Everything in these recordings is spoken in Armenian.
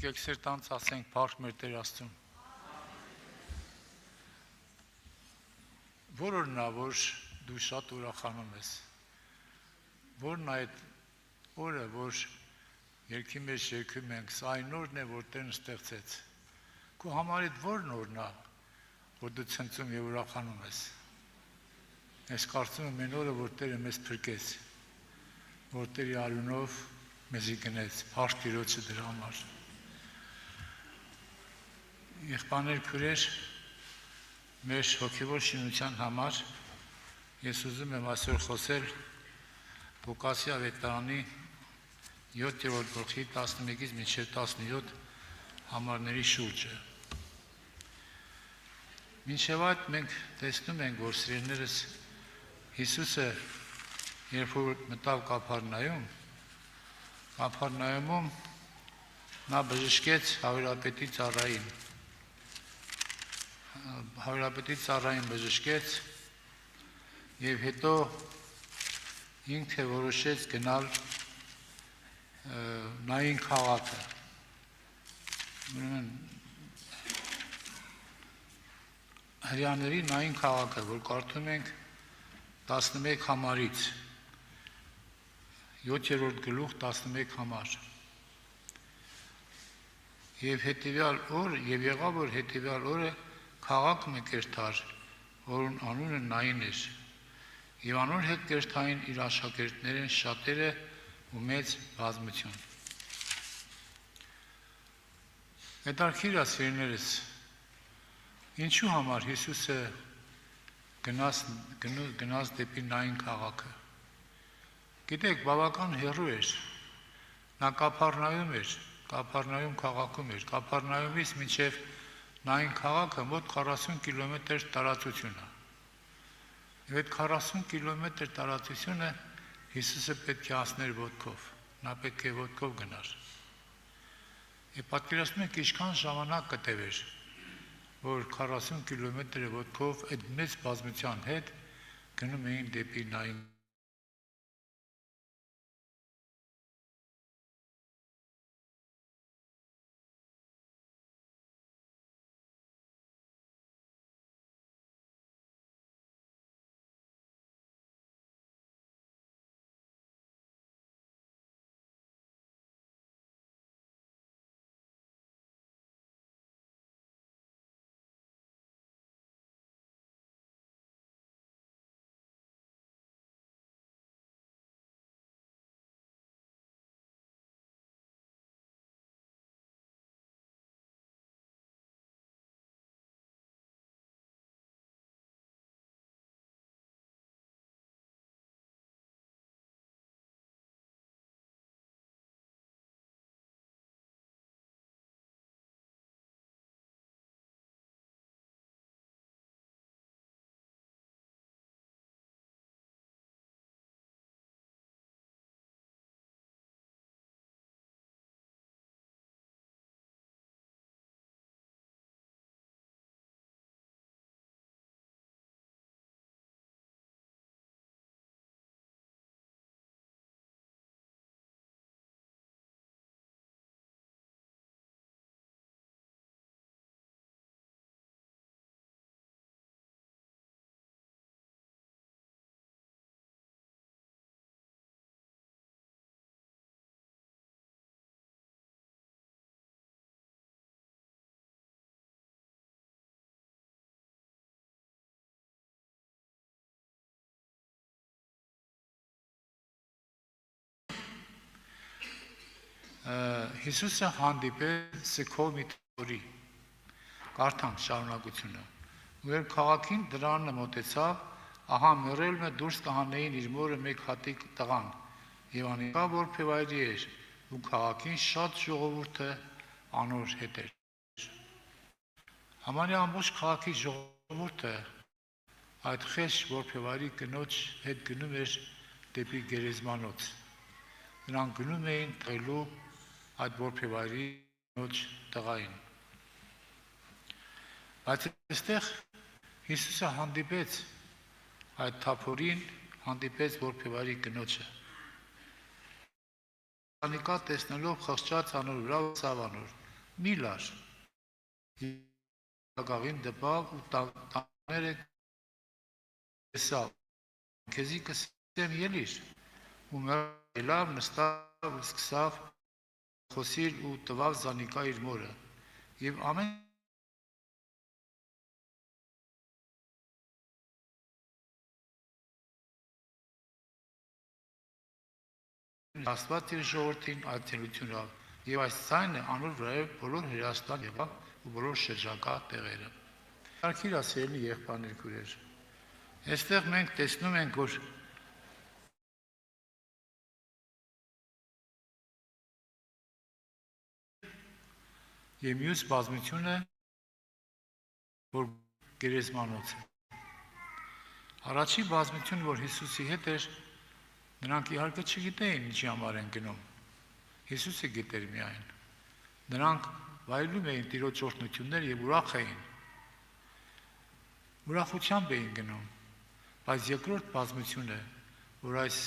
Եկեք սրտանց ասենք փառք մեր Տեր Աստծուն։ Որ օրն է, որ դու շատ ուրախանում ես։ Որն է այդ օրը, որ երկի մեջ երգում ենք, սա այն օրն է, որ Տերն ստեղծեց։ Քո համար այդ որն օրն է, որ դու ցնծում եւ ուրախանում ես։ Ես կարծում եմ այն օրը, որ Տերը մեզ փրկեց, որ Տերի արյունով մեզի գնեց, փառք Տիրոջը դրա համար։ Եղբայրներ, քույրեր, մեր հոգևոր շինության համար ես ուզում եմ այսօր խոսել Ղուկասի ավետարանի 7-րդ գլխի 11-ից մինչև 17 համարների շուրջը։ Մինչև այդ մենք տեսնում ենք, որ սիրելիներս Հիսուսը երբ որ մտավ Կափառնայում նա բժշկեց Հավելապետի ծառային։ Հավելապետի ծառային բժշկեց եւ հետո ինքը որոշեց գնալ Նային քաղաքը։ Հрьяաների Նային քաղաքը, որ կարդում ենք 11 համարից 7-րդ գլուխ 11 համար։ Եվ հետևյալ օր, եւ եղավ որ հետևյալ օրը քաղաք մեկ էր թար, որուն անունը Նային էր, եւ անոր հետ կերտային իր աշակերտներն շատերը ու մեծ բազմություն։ Հետարքիր ասիրներս, ինչու համար Հիսուսը գնաց դեպի Նային քաղաքը։ Գիտեք, բավական հեռու էր, նա Կափառնայում քաղաքում էր, Կափառնայումից մինչև Նային քաղաքը մոտ 40 կիլոմետր տարածություն է։ Եվ այդ 40 կիլոմետր տարածությունը Հիսուսը պետք է անցներ ոտքով, նա պետք է ոտքով գնար։ Եվ պատկերացնում եք ինչքան ժամանակ կտևեր, որ 40 կիլոմետր ոտքով այդ մեծ բազմության հետ գնում էին դեպի Նային։ Հիսուսը հանդիպեց Սքոր մի թորի, կարդանք շարունակությունը, ու երբ քաղաքին դրանը մոտեցավ, ահա մեռելը դուրս կհանեին իր մորը մեկ հատիկ տղան, եւ անիկա որբևայրի էր, ու քաղաքին շատ ժողովուրդը անոր հետ էր։ Համարյա ամբողջ քաղաքի ժողովուրդը այդ խեղճ որբևայրի կնոջ հետ գնում էր դեպի գերեզմանոց։ Նրանք գնում էին տղելու այդ որբևայրի կնոջ տղային։ Բայց այստեղ Հիսուսը հանդիպեց այդ թափորին, հանդիպեց որբևայրի կնոջը։ Անիկա տեսնելով խղճաց անոր վրա ու ցավ անոր, մի լար։ Գաղին դպավ ու տաները կեսավ, քեզի կսեմ ելիր, ու մերելով նստավ ու սկսավ խոսիր ու տվավ Զանիկա իր մորը, և ամեն Աստված իր ժողովրդին այցելությունով, և այս ցայնը անոր վրայով բոլոր Հրեաստան եղավ ու բոլոր շրջակա տեղերը։ Արքիր ասելի եղբայրներ քույրեր։ Այստեղ մենք տեսնում ենք, որ եւ մյուս բազմությունը, որ գերեզմանոց է։ Առաջի բազմությունը, որ Հիսուսի հետ էր, նրանք իհարկե չգիտեին ինչի համար են գնում։ Հիսուսը գիտեր միայն։ Նրանք վայելում էին Տիրոջ օրհնությունները եւ ուրախ էին։ Ուրախությամբ էին գնում։ Բայց երկրորդ բազմությունը, որ այս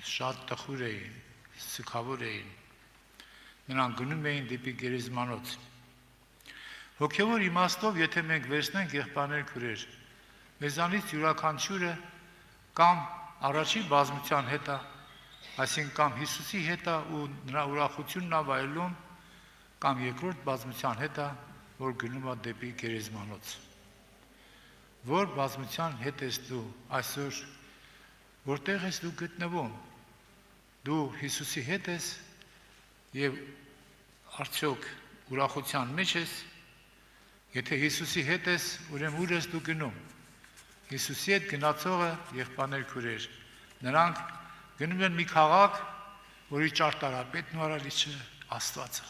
շատ տխուր էին, սգավոր էին։ Նրանք գնում էին դեպի գերեզմանոց։ Հոգևոր իմաստով, եթե մենք վերցնենք եղբայրներ քույրեր, մեզանից յուրաքանչյուրը կամ առաջի բազմության հետ է, այսինքն կամ Հիսուսի հետ է ու նրա ուրախությունն է վայելում, կամ երկրորդ բազմության հետ է, որ գնում է դեպի գերեզմանոց։ Որ բազմության հետ ես դու այսօր, որտեղ ես դու գտնվում, դու Հիսուսի հետ ես և արդյոք ուրախության մեջ ես, եթե Հիսուսի հետ ես, ուրեմն ուր ես դու գնում։ Հիսուսի հետ գնացողը եղբայրներ քույրեր, նրանք գնում են մի քաղաք, որի ճարտարապետն ու արարիչը Աստված է։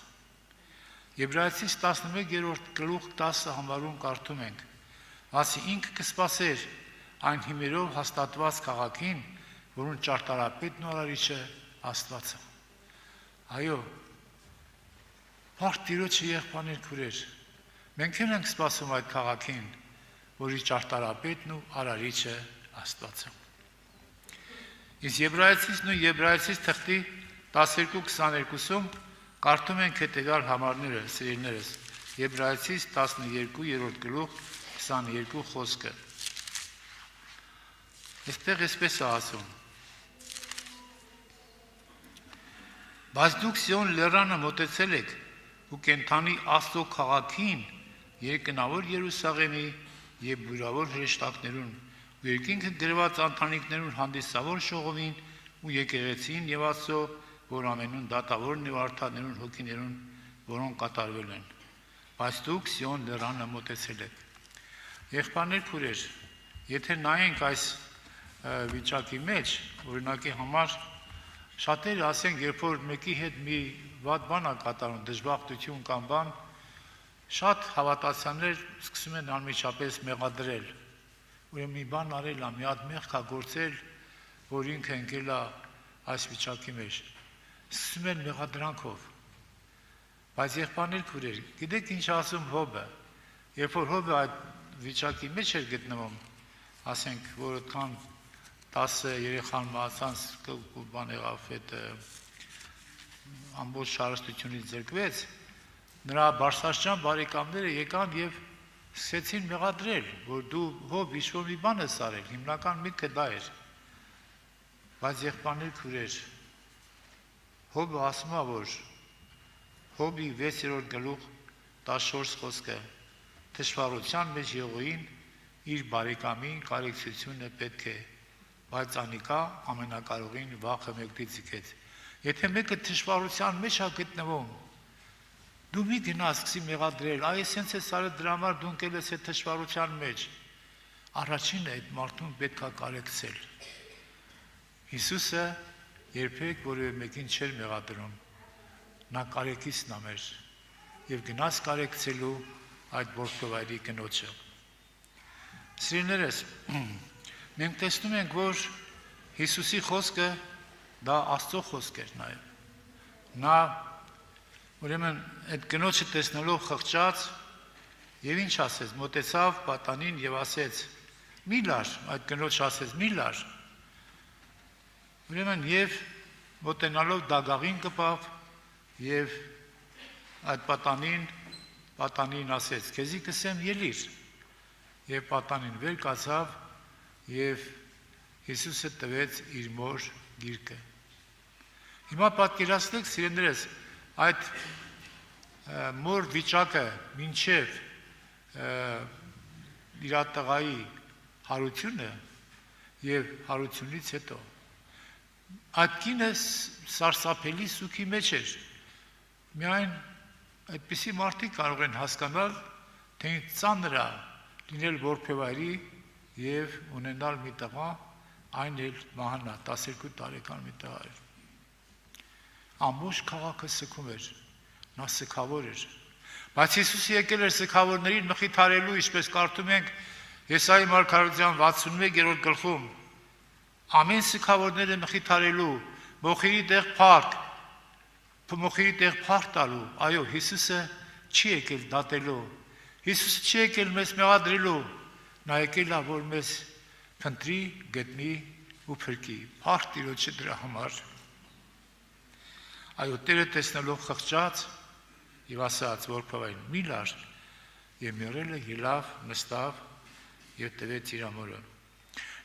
Եբրայեցիս 11-րդ գլուխ 10 համարում կարդում ենք. ասի ինքը կսպասեր այն հիմերով հաստատված քաղաքին, որոնց ճարտարապետն ու արարիչը Աստված է։ Այո, փառք Տիրոջը եղբայրներ քույրեր, մենք ենք սպասում այդ քաղաքին, որի ճարտարապետն ու արարիչը Աստված է։ Իսկ Եբրայեցիս թղթի 12:22-ում կարդում ենք հետևյալ համարները, սիրելիներս, Եբրայեցիս 12-րդ գլուխ 22 խոսքը։ Այստեղ էսպես է ասում. բայց դուք Սիոն լեռանը մոտեցել եք ու կենդանի Աստծո քաղաքին, երկնավոր Երուսաղեմի եւ բյուրավոր հրեշտակներուն, ու երկինքը գրված անդանիկներուն հանդիսավոր շողովին ու եկեղեցին եւ Աստծո, որ ամենուն դատավորն եւ արդարներուն հոգիներուն, որոնք կատարվել են։ Բայց դուք Սիոն լեռանը մոտեցել եք։ Եղբայրներ քույրեր, եթե նայենք այս վիճակի մեջ, օրինակի համար շատերը ասենք, երբ որ մեկի հետ մի վատ բան է կատարում, դժբախտություն կամ բան, շատ հավատացյալներ սկսում են անմիջապես մեղադրել։ Ուրեմն մի բան արել է, մի հատ մեղք է գործել, որ ինքը ընկել է այս վիճակի մեջ։ Սկսում են մեղադրանքով։ Բայց եղբայրներ քույրեր, գիտեք ինչ ասում Հոբը, երբ որ Հոբը այդ վիճակի մեջ էր գտնվում, ասենք, որ այդքան 10 երեխան մահացան, բան եղավ, այդ ամբողջ հարստությունից զրկվեց, նրա բարձրաստիճան բարեկամները եկան եւ սկսեցին մեղադրել, որ դու Հոբ ինչ-որ մի բան ես արել, հիմնական միտքը դա էր։ Բայց եղբայրներ քույրեր, Հոբը ասում է, որ Հոբի 6-րդ գլուխ 14 խոսքը թշվառության մեջ եղողին իր բարեկամին կարեկցությունը պետք է, բայց անիկա ամենակարողին վախը մեկդից իկեց։ Եթե մեկը թշվառության մեջ է գտնվում, դու մի գնա սկսի մեղադրել, այ էսենց է սարը դրա համար դու ընկել ես այդ թշվառության մեջ։ Առաջինը այդ մարդուն պետք է կարեկցել։ Հիսուսը երբեք որևէ մեկին չէր մեղադրում, նա կարեկիցն է մեր եւ գնաց կարեկցելու այդ որդովայրի կնոջը։ Սիրելիներս, մենք տեսնում ենք, որ Հիսուսի խոսքը դա Աստծո խոսք էր նաեւ։ Նա ուրեմն այդ կնոջը տեսնելով խղճաց եւ ինչ ասեց, մոտեցավ պատանին եւ ասեց. մի լար, այդ կնոջ ասեց, մի լար։ Ուրեմն եւ մոտենալով դագաղին կպավ եւ այդ պատանին ասեց, քեզի կսեմ ելիր։ Եվ պատանին վեր կացավ եւ Հիսուսը տվեց իր մոր գիրկը։ Հիմա պատկերացնեք, սիրելիներս, այդ մոր վիճակը մինչև իր տղայի հարությունը եւ հարությունից հետո այդ կինը սարսափելի սուքի մեջ էր։ Միայն այդպիսի մարդիկ կարող են հասկանալ, թե ծանր է լինել որբևայրի եւ ունենալ մի տղա, այն էլ մահանա 12 տարեկան մի տղա էր։ Ամբողջ քաղաքը սգում էր, նա սգավոր էր։ Բայց Հիսուսը եկել էր սգավորներին մխիթարելու, ինչպես կարդում ենք Եսայի մարգարեության 61-րդ գլխում, ամեն սգավորները մխիթարելու, մոխիրի տեղ փառք տալու։ Այո, Հիսուսը չի եկել դատելու, Հիսուսը չի եկել մեզ մեղադրելու, նա եկել է, որ մեզ փնտրի, գտնի ու փրկի։ Փառք Տիրոջը դրա համար։ Այո, Տերը տեսնելով խղճած եւ ասաց որբևային մի լար, եւ մյորելը ելավ, նստավ եւ տվեց իր ամորը։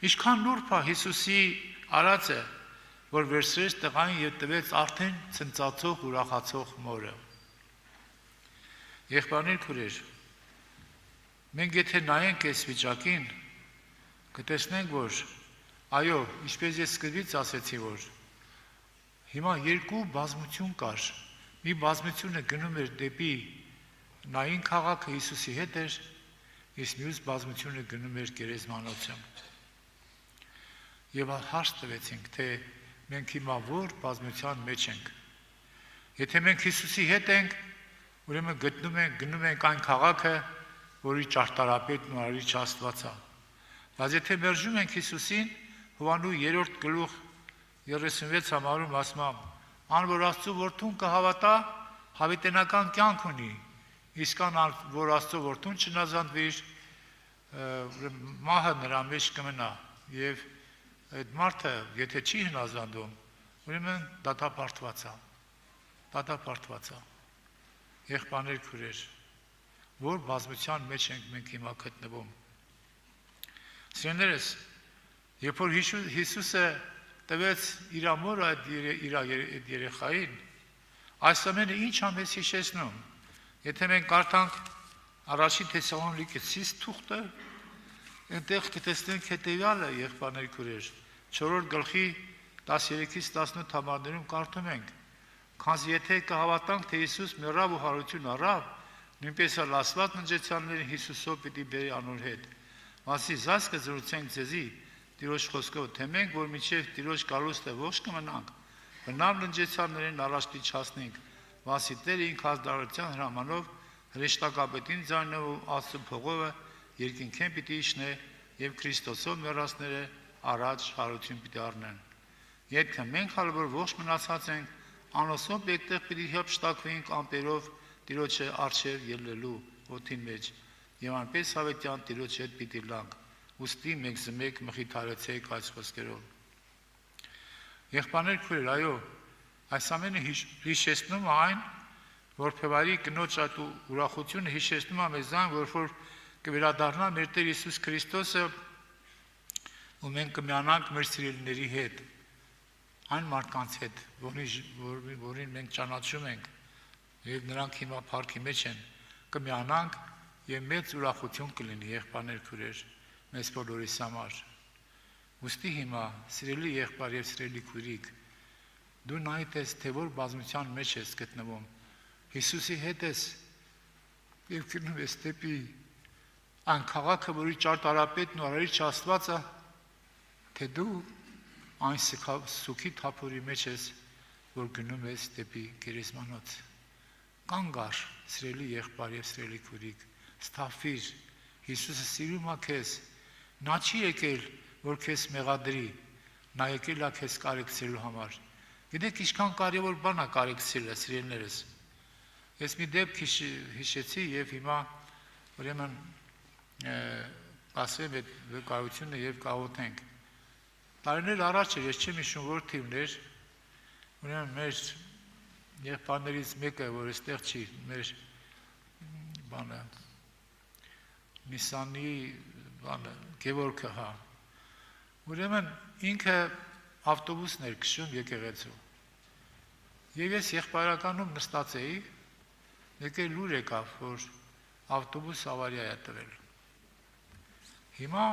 Ինչքան նուրբ է Հիսուսի արածը, որ վերցրեց տղային եւ տվեց արդեն ցնծացող, ուրախացող մորը։ Եղբայրներ, քուրեր, մենք եթե նայենք այս վիճակին, կտեսնենք, որ այո, ինչպես ես սկզբից ասեցի, որ հիմա երկու բազմություն կար։ Մի բազմությունը գնում էր դեպի Նային քաղաքը Հիսուսի հետ էր, իսկ մյուս բազմությունը գնում էր գերեզմանոցը։ Եվ հարց տվեցինք, թե մենք հիմա որ բազմության մեջ ենք։ Եթե մենք Հիսուսի հետ ենք, ուրեմն գնում ենք այն քաղաքը, որի ճարտարապետն ու արարիչ Աստված է։ Բայց եթե մերժում ենք Հիսուսին, Հովհաննու 3-րդ գլուխ 36 համարում ասում է, ան որ Աստծո որդուն կհավատա, հավիտենական կյանք ունի, իսկ ան որ Աստծո որդուն չնազանդվիր, մահը նրա մեջ կմնա, եւ այդ մարդը, եթե չի հնազանդում, ուրեմն դատապարտված է։ Եղբայրներ, քուրեր, որ բազմության մեջ ենք մենք հիմա գտնվում։ Սիրելիներս, երբ որ Հիսուսը տվեց իր ամորը այդ երեխային, այս ամենը ինչ է մեզ հիշեցնում։ Եթե մենք կարդանք առաջին Թեսաղոնիկեցիս թուղթը, այնտեղ կտեսնենք հետևյալը, եղբայրներ, քուրեր, 4-րդ գլխի 13-ից 18 համարներում կարդում ենք. Քանզի եթե կհավատանք, թե Հիսուս մեռավ ու հարություն առավ, նույնպես էլ Աստված ննջեցյալներին Հիսուսով պիտի բերի անոր հետ։ Մասի զայս կզրուցենք ձեզի Տիրոջ խոսքով, թե մենք, որ մինչև Տիրոջ գալուստը ողջ կմնանք, բնավ ննջեցյալներին առաջ չհասնենք, մասի Տերը ինք հազդարության հրամանով հրեշտակապետին ձայնով ու Աստծո փողովը երկինքեն պիտի իջնե եւ Քրիստոսով մեռածները առաջ հարություն պիտի առնեն։ Եթե մենք հալ որ ողջ մնացած ենք, անոսով եկտեղ պիտի հապշտակվենք ամպերով Տիրոջը առջև ելնելու օդին մեջ եւ անպես հավետյան Տիրոջ հետ պիտի լանք։ Ուստի մենք զմեք մխիթարեցեք այս խոսքերով։ Եղբայրներ, քույր, այո, այս ամենը հիշեցնում է այն, որ փեվարի կնոջ այդ ուրախությունը հիշեցնում է մեզ այն, որ կվերադառնա մեր Տեր Հիսուս Քրիստոսը ու մենք կմիանանք մեր սիրելիների հետ, այն մարդկանց հետ, որին մենք ճանաչում ենք եւ նրանք հիմա փառքի մեջ են, կմիանանք եւ մեծ ուրախություն կլինի, եղբայրներ, քույրեր, մեզ բոլորիս համար։ Ուստի հիմա, սիրելի եղբայր եւ սիրելի քույրիկ, դու նայես, թե որ բազմության մեջ ես գտնվում, Հիսուսի հետ ես եւ գնում ես դեպի այն քաղաքը, որի ճարտարապետն ու արարիչ Աստվածը, թե դու այն սուքի թափորի մեջ ես, որ գնում ես դեպի գերեզմանոց։ Կանգ առ, սիրելի եղբայր եւ սիրելի քույրիկ, ստափվիր, Հիսուսը սիրում է քեզ, նա չի եկել, որ քեզ մեղադրի, նա եկել է քեզ կարեկցելու համար։ Գիտեք, ինչքան կարևոր բան է կարեկցելը, սիրելիներս։ Ես մի դեպք հիշեցի եւ հիմա ուրեմն ասեմ այդ վկայությունը եւ կաղոթենք։ Տարիներ առաջ ես չեմ հիշում որ թիվներ, ուրեմն մեր եղբայրներից մեկը, որ այստեղ չի, մեր բանը Նիսանի բանը Գևորգը, հա։ Ուրեմն ինքը ավտոբուսն էր քշում եկեղեցու։ Եվ ես եղբայրականում նստած էի, եկել լուր եկավ, որ ավտոբուս ավարիա է տվել։ Հիմա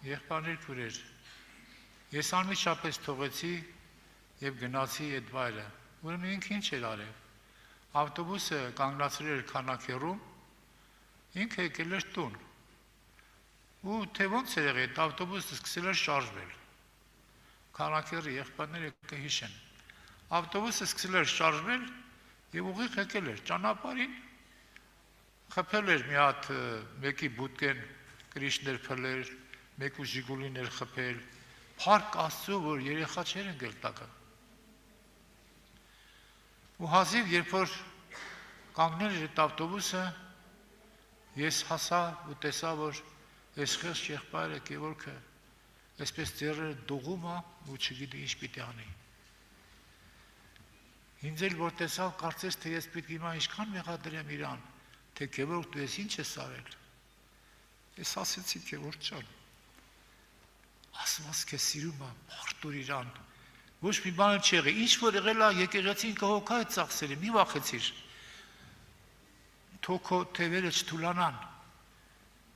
եղբայրներ քուրեր։ Ես անմիջապես թողեցի եւ գնացի այդ վայրը։ Ուրեմն ինքը ինչ էր արել։ Ավտոբուսը կանգնացրել էր քանակերում, ինքը եկել էր տուն։ Ու թե ոնց էր եղել, այդ ավտոբուսը սկսել էր շարժվել։ Քանակերը եղբայրները կհիշեն։ Ավտոբուսը սկսել էր շարժվել եւ ուղիղ եկել էր ճանապարհին, խփել էր մի հատ մեկի բուտկեն կրիշներ փլեր, մեկու ժիգուլիներ խփել, փառք Աստծո, որ երեխա չեր ընկել տակը։ Ու հազիվ երբ որ կանգնել էր այդ ավտոբուսը, ես հասա ու տեսա, որ այս խեղճ եղբայրը Գևորգը այսպես ձեռը դողում է ու չգիտի ինչ պիտի անի։ Ինձ էլ որ տեսավ, կարծես թե ես պիտի հիմա ինչքան մեղադրեմ իրան, թե Գևորգ դու ես ինչ ես արել։ Ես ասեցի Գևորգ ջան, ասված քեզ սիրում եմ, փառտուր իրան։ Ոչ մի բան չի եղել, ինչ որ եղել է եկեղեցին կհոգա է ծախսել, մի վախեցիր։ Թող քո թևերը չթուլանան։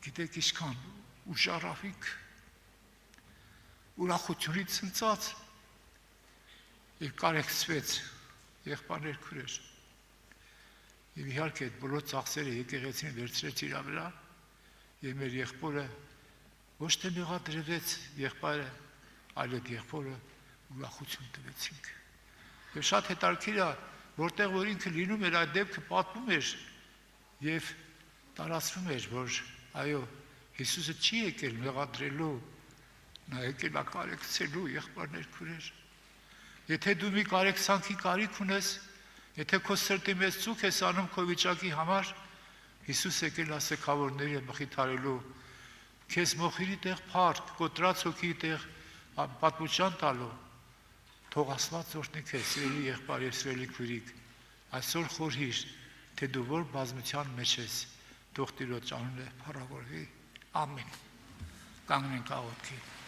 Գիտեք ինչքան ուժարավիկ, ուրախությունից ցնծած եւ կարեկցվեց եղբայրներ քուրեր։ Եվ իհարկե այդ բոլոր ծախսերը եկեղեցին վերցրեց իր վրա եւ մեր եղբորը ոչ թե մեղադրվեց եղբայրը, այլ այդ եղբորը ուրախություն տվեցինք։ Եվ շատ հետաքրքիր է, որտեղ որ ինքը լինում էր այդ դեպքը պատմում էր եւ տարածվում էր, որ այո, Հիսուսը չի եկել մեղադրելու, նա եկել է կարեկցելու եղբայրներ քուրեր։ Եթե դու մի կարեկցանքի կարիք ունես, եթե քո սրտի մեջ ցուք ես անում քո վիճակի համար, Հիսուս եկել է սեքավորները մխիթարելու, քեզ մոխիրի տեղ փառք, կոտրած հոգի տեղ պատմության տալու։ Թող Աստված օրհնի քեզ, սիրելի եղբայր եւ սիրելի քույրիկ, այսօր խորհիր, թե դու որ բազմության մեջ ես, թող Տիրոջ անունը փառավորվի։ Ամեն։ Կանգնենք աղոթքի։